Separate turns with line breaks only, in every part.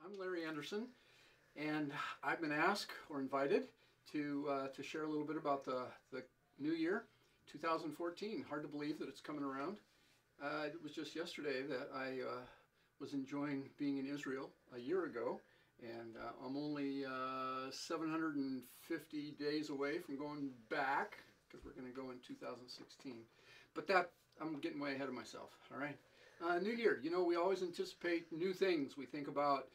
I'm Larry Anderson, and I've been asked or invited to share a little bit about the new year, 2014. Hard to believe that it's coming around. It was just yesterday that I was enjoying being in Israel a year ago, and I'm only 750 days away from going back, because we're going to go in 2016. But that, I'm getting way ahead of myself, all right? New Year, you know, we always anticipate new things. We think about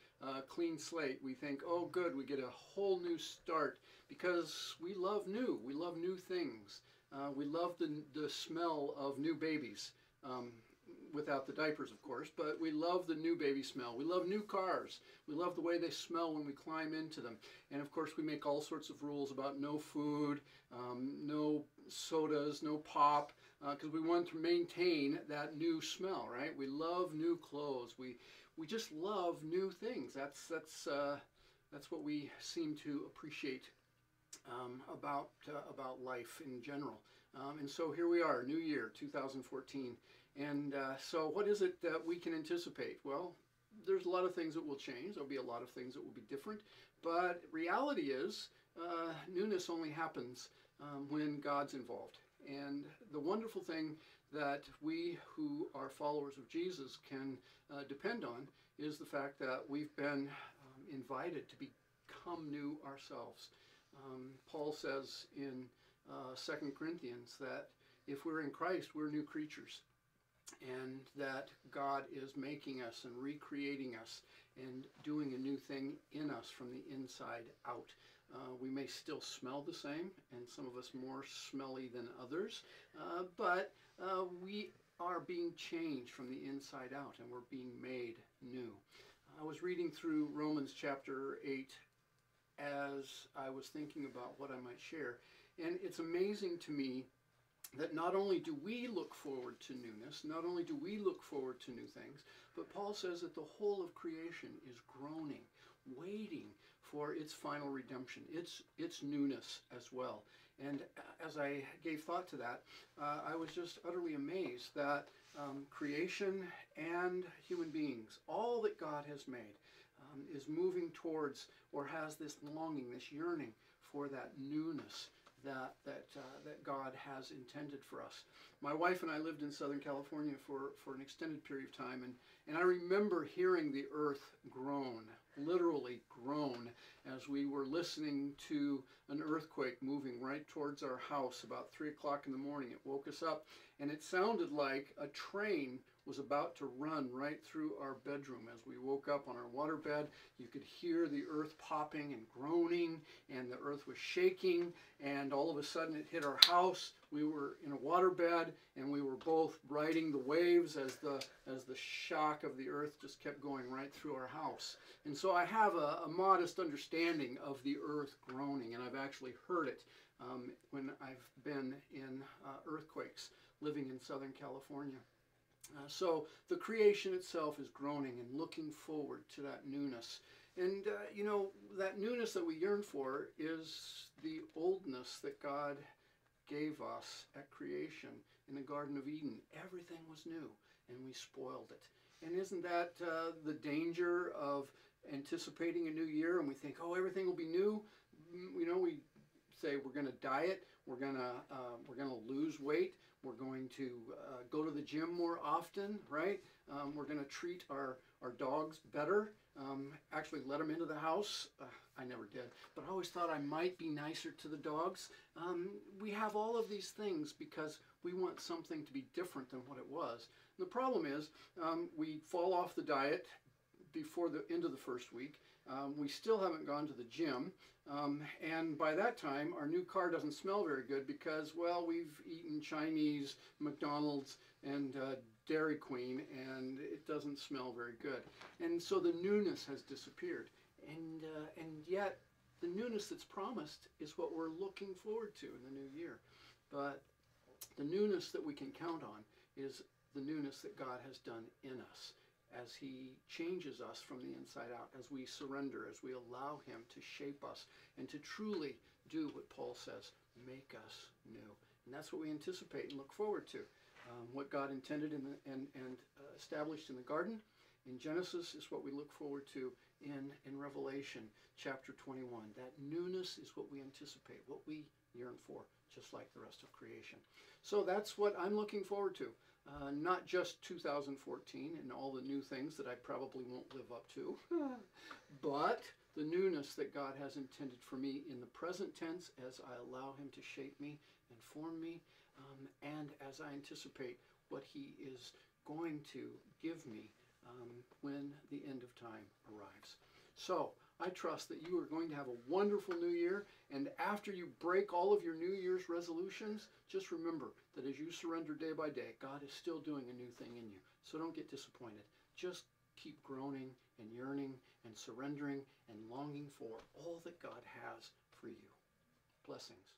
clean slate. We think, oh good, we get a whole new start, because we love new. We love new things. We love the smell of new babies. Without the diapers, of course, but we love the new baby smell. We love new cars. We love the way they smell when we climb into them. And of course, we make all sorts of rules about no food, no sodas, no pop, because we want to maintain that new smell, right? We love new clothes. We just love new things. That's what we seem to appreciate about life in general. And so here we are, new year, 2014. And so what is it that we can anticipate? Well, there's a lot of things that will change. There'll be a lot of things that will be different. But reality is, newness only happens when God's involved. And the wonderful thing that we who are followers of Jesus can depend on is the fact that we've been invited to become new ourselves. Paul says in 2 Corinthians that if we're in Christ, we're new creatures, and that God is making us and recreating us and doing a new thing in us from the inside out. We may still smell the same, and some of us more smelly than others, but we are being changed from the inside out, and we're being made new. I was reading through Romans chapter 8 as I was thinking about what I might share, and it's amazing to me that not only do we look forward to newness, not only do we look forward to new things, but Paul says that the whole of creation is groaning, waiting for its final redemption, its newness as well. And as I gave thought to that, I was just utterly amazed that creation and human beings, all that God has made, is moving towards, or has this longing, this yearning for that newness that God has intended for us. My wife and I lived in Southern California for an extended period of time, and I remember hearing the earth groan, literally groan, as we were listening to an earthquake moving right towards our house about 3 o'clock in the morning. It woke us up, and it sounded like a train was about to run right through our bedroom. As we woke up on our waterbed, you could hear the earth popping and groaning, and the earth was shaking, and all of a sudden it hit our house. We were in a waterbed, and we were both riding the waves as the shock of the earth just kept going right through our house. And so I have a modest understanding of the earth groaning, and I've actually heard it when I've been in earthquakes living in Southern California. So the creation itself is groaning and looking forward to that newness. And, you know, that newness that we yearn for is the oldness that God gave us at creation in the Garden of Eden. Everything was new, and we spoiled it. And isn't that the danger of anticipating a new year, and we think, oh, everything will be new? You know, we say we're going to diet, we're going to lose weight, we're going to go to the gym more often, right? We're going to treat our dogs better, actually let them into the house. I never did, but I always thought I might be nicer to the dogs. We have all of these things because we want something to be different than what it was. And the problem is we fall off the diet before the end of the first week. We still haven't gone to the gym, and by that time our new car doesn't smell very good because, well, we've eaten Chinese, McDonald's, and Dairy Queen, and it doesn't smell very good. And so the newness has disappeared, and yet the newness that's promised is what we're looking forward to in the new year. But the newness that we can count on is the newness that God has done in us, as He changes us from the inside out, as we surrender, as we allow Him to shape us and to truly do what Paul says, make us new. And that's what we anticipate and look forward to. What God intended and established in the garden in Genesis is what we look forward to in Revelation chapter 21. That newness is what we anticipate, what we yearn for, just like the rest of creation. So that's what I'm looking forward to. Not just 2014 and all the new things that I probably won't live up to, but the newness that God has intended for me in the present tense as I allow Him to shape me and form me, and as I anticipate what He is going to give me when the end of time arrives. So I trust that you are going to have a wonderful new year, and after you break all of your New Year's resolutions, just remember that as you surrender day by day, God is still doing a new thing in you. So don't get disappointed. Just keep groaning and yearning and surrendering and longing for all that God has for you. Blessings.